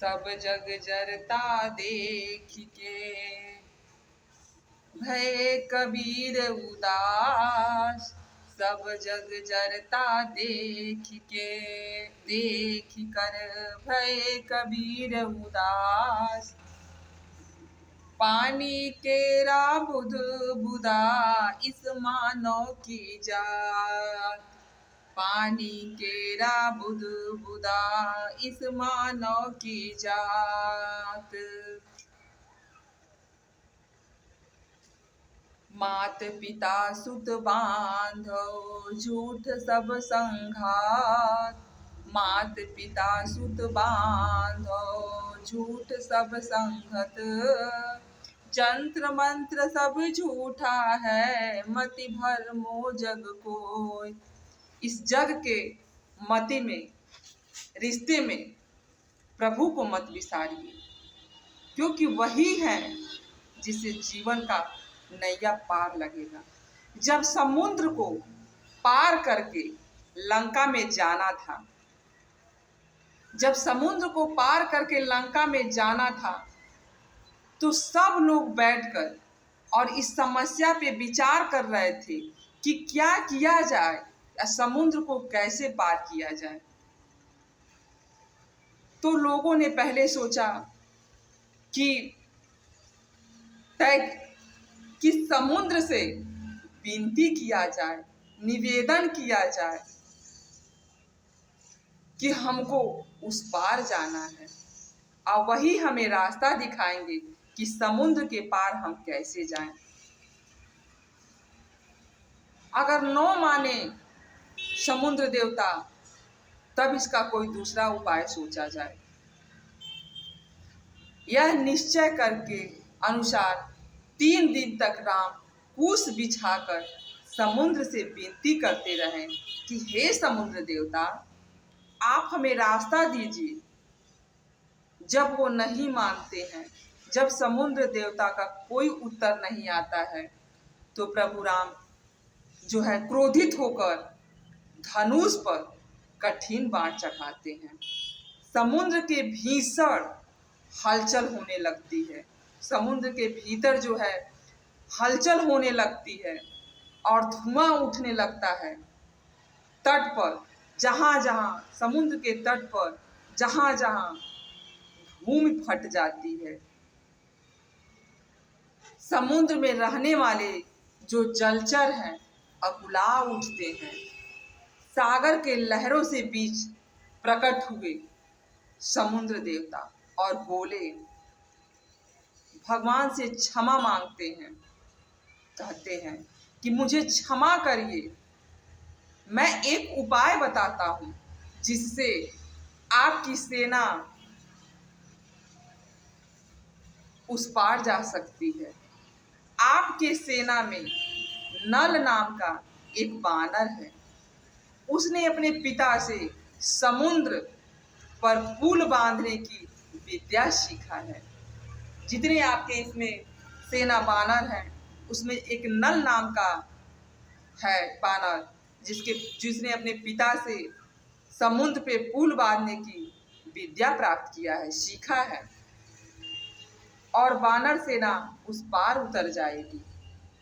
सब जग जरता देख के भय कबीर उदास। सब जग जरता देख कर भय कबीर उदास। पानी केरा बुध बुदा इस मानव की जात। पानी केरा बुध बुदा इस मानव की जात। मात पिता सुत बांधो झूठ सब संघात। मात पिता सुत बांधो झूठ सब संगत। जंत्र मंत्र सब झूठा है मति भरमो जग कोय। इस जग के मति में, रिश्ते में प्रभु को मत विसारिए, क्योंकि वही है जिसे जीवन का नैया पार लगेगा। जब समुद्र को पार करके लंका में जाना था, जब समुद्र को पार करके लंका में जाना था, तो सब लोग बैठकर और इस समस्या पे विचार कर रहे थे कि क्या किया जाए, समुद्र को कैसे पार किया जाए। तो लोगों ने पहले सोचा कि समुद्र से विनती किया जाए, निवेदन किया जाए कि हमको उस पार जाना है, और वही हमें रास्ता दिखाएंगे कि समुद्र के पार हम कैसे जाएं। अगर न माने समुद्र देवता, तब इसका कोई दूसरा उपाय सोचा जाए। यह निश्चय करके अनुसार 3 दिन तक राम कुश बिछाकर समुद्र से विनती करते रहे कि हे समुद्र देवता, आप हमें रास्ता दीजिए। जब वो नहीं मानते हैं, जब समुद्र देवता का कोई उत्तर नहीं आता है, तो प्रभु राम जो है क्रोधित होकर धनुष पर कठिन बाण चढ़ाते हैं। समुद्र के भीषण हलचल होने लगती है, समुद्र के भीतर जो है हलचल होने लगती है और धुआं उठने लगता है। तट पर जहाँ जहाँ, समुद्र के तट पर जहाँ जहाँ भूमि फट जाती है, समुद्र में रहने वाले जो जलचर हैं अकुला उठते हैं। सागर के लहरों से बीच प्रकट हुए समुद्र देवता और बोले, भगवान से क्षमा मांगते हैं, कहते हैं कि मुझे क्षमा करिए, मैं एक उपाय बताता हूं जिससे आपकी सेना उस पार जा सकती है। आपके सेना में नल नाम का एक वानर है, उसने अपने पिता से समुद्र पर पुल बांधने की विद्या सीखा है। जितने आपके इसमें सेना वानर हैं, उसमें एक नल नाम का है वानर, जिसने अपने पिता से समुद्र पे पुल बांधने की विद्या प्राप्त किया है, सीखा है, और वानर सेना उस पार उतर जाएगी।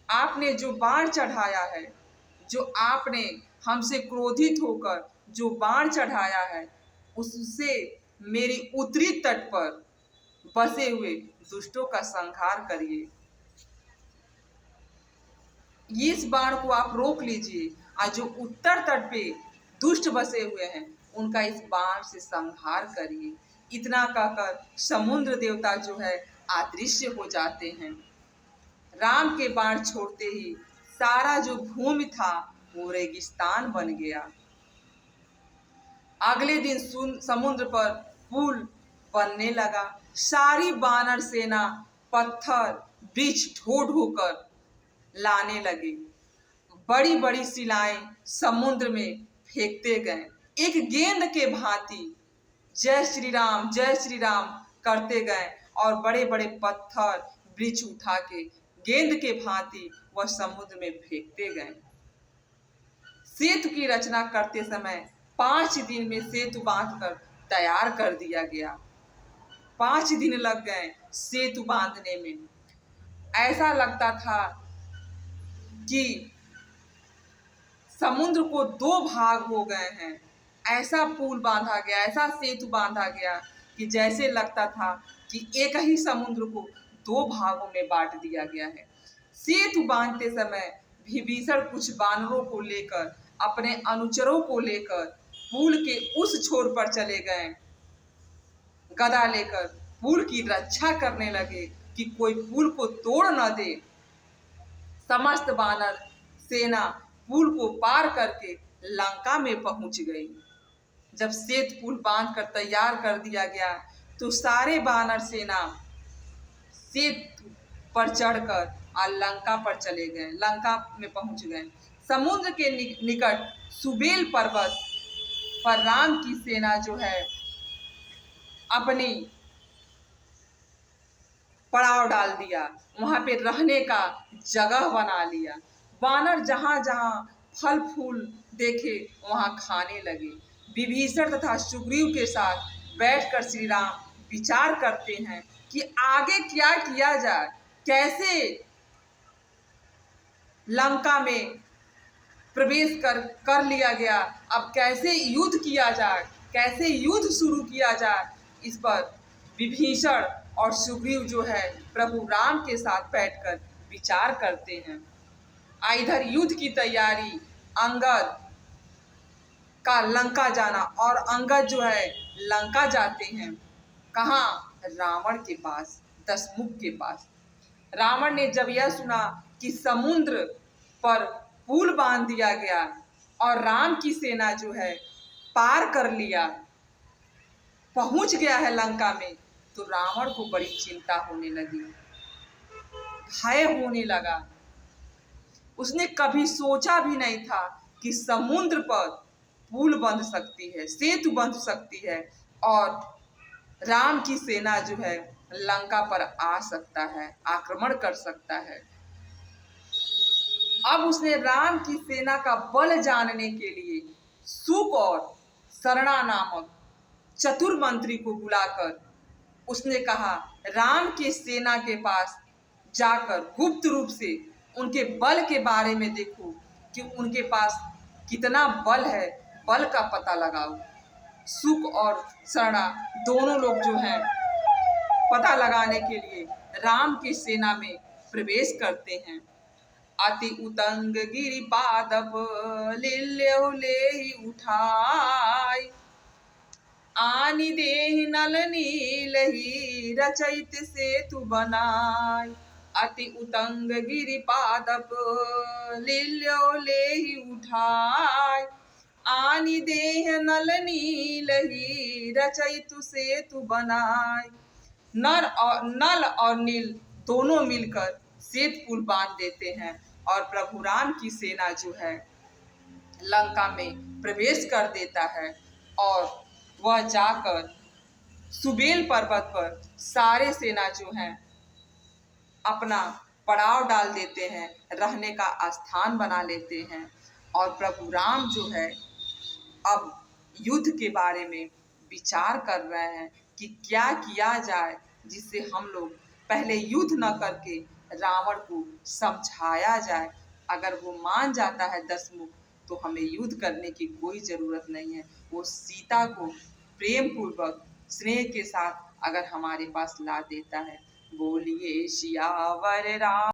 आपने जो बाण चढ़ाया है, जो आपने हमसे क्रोधित होकर जो बाण चढ़ाया है, उससे मेरी उत्तरी तट पर बसे हुए दुष्टों का संहार करिए। इस बाण को आप रोक लीजिए, और जो उत्तर तट पे दुष्ट बसे हुए हैं उनका इस बाण से संहार करिए। इतना कहकर समुद्र देवता जो है अदृश्य हो जाते हैं। राम के बाण छोड़ते ही सारा जो भूमि था वो रेगिस्तान बन गया। अगले दिन समुद्र पर पुल बनने लगा। सारी वानर सेना पत्थर वृक्ष ढो ढो कर लाने लगे। बड़ी बड़ी शिलाएं समुद्र में फेंकते गए, एक गेंद के भांति जय श्री राम करते गए, और बड़े बड़े पत्थर वृक्ष उठा के गेंद के भांति वह समुद्र में फेंकते गए। सेतु की रचना करते समय 5 दिन में सेतु बांधकर तैयार कर दिया गया। 5 दिन लग गए सेतु बांधने में। ऐसा लगता था कि समुद्र को 2 भाग हो गए हैं। ऐसा पुल बांधा गया, ऐसा सेतु बांधा गया कि जैसे लगता था कि एक ही समुद्र को 2 भागों में बांट दिया गया है। सेतु बांधते समय विभीषण कुछ वानरों को लेकर, अपने अनुचरों को लेकर पुल के उस छोर पर चले गए। गदा लेकर पुल की रक्षा करने लगे कि कोई पुल को तोड़ न दे। समस्त वानर सेना पुल को पार करके लंका में पहुंच गई। जब सेतु पुल बांध कर तैयार कर दिया गया तो सारे वानर सेना सेतु पर चढ़कर लंका पर चले गए, लंका में पहुंच गए। समुद्र के निकट सुबेल पर्वत पर राम की सेना जो है अपनी पड़ाव डाल दिया, वहां पे रहने का जगह बना लिया। वानर जहां जहां फल फूल देखे वहां खाने लगे। विभीषण तथा सुग्रीव के साथ बैठकर श्री राम विचार करते हैं कि आगे क्या किया जाए, कैसे लंका में प्रवेश कर लिया गया, अब कैसे युद्ध किया जाए, कैसे युद्ध शुरू किया जाए। इस पर विभीषण और सुग्रीव जो है प्रभु राम के साथ बैठकर विचार करते हैं। इधर युद्ध की तैयारी, अंगद का लंका जाना, और अंगद जो है लंका जाते हैं। कहाँ? रावण के पास, दशमुख के पास। रावण ने जब यह सुना कि समुद्र पर पुल बांध दिया गया और राम की सेना जो है पार कर लिया, पहुंच गया है लंका में, तो रावण को बड़ी चिंता होने लगी, भय होने लगा। उसने कभी सोचा भी नहीं था कि समुद्र पर पुल बंध सकती है, सेतु बंध सकती है और राम की सेना जो है लंका पर आ सकता है, आक्रमण कर सकता है। अब उसने राम की सेना का बल जानने के लिए सुक और सरना नामक चतुर मंत्री को बुलाकर उसने कहा, राम के सेना के पास जाकर गुप्त रूप से उनके बल के बारे में देखो कि उनके पास कितना बल है, बल का पता लगाओ। सुक और सरना दोनों लोग जो हैं पता लगाने के लिए राम की सेना में प्रवेश करते हैं। अति उतंग गिरि पादप लील्यो लेहि उठाय, आनि देहि नल नीलहि रचैत सेतु बनाय। अति उतंग गिरि पादप लील्यो लेहि उठाय, आनि देह नल नीलहि रचैतु सेतु बनाय। नल और नील दोनों मिलकर सेतु पुल बांध देते हैं और प्रभु राम की सेना जो है लंका में प्रवेश कर देता है और वह जाकर सुबेल पर्वत पर सारे सेना जो हैं अपना पड़ाव डाल देते हैं, रहने का स्थान बना लेते हैं। और प्रभु राम जो है अब युद्ध के बारे में विचार कर रहे हैं कि क्या किया जाए जिससे हम लोग पहले युद्ध न करके रावण को समझाया जाए। अगर वो मान जाता है दशमुख तो हमें युद्ध करने की कोई ज़रूरत नहीं है। वो सीता को प्रेम पूर्वक स्नेह के साथ अगर हमारे पास ला देता है। बोलिए सियावर राम।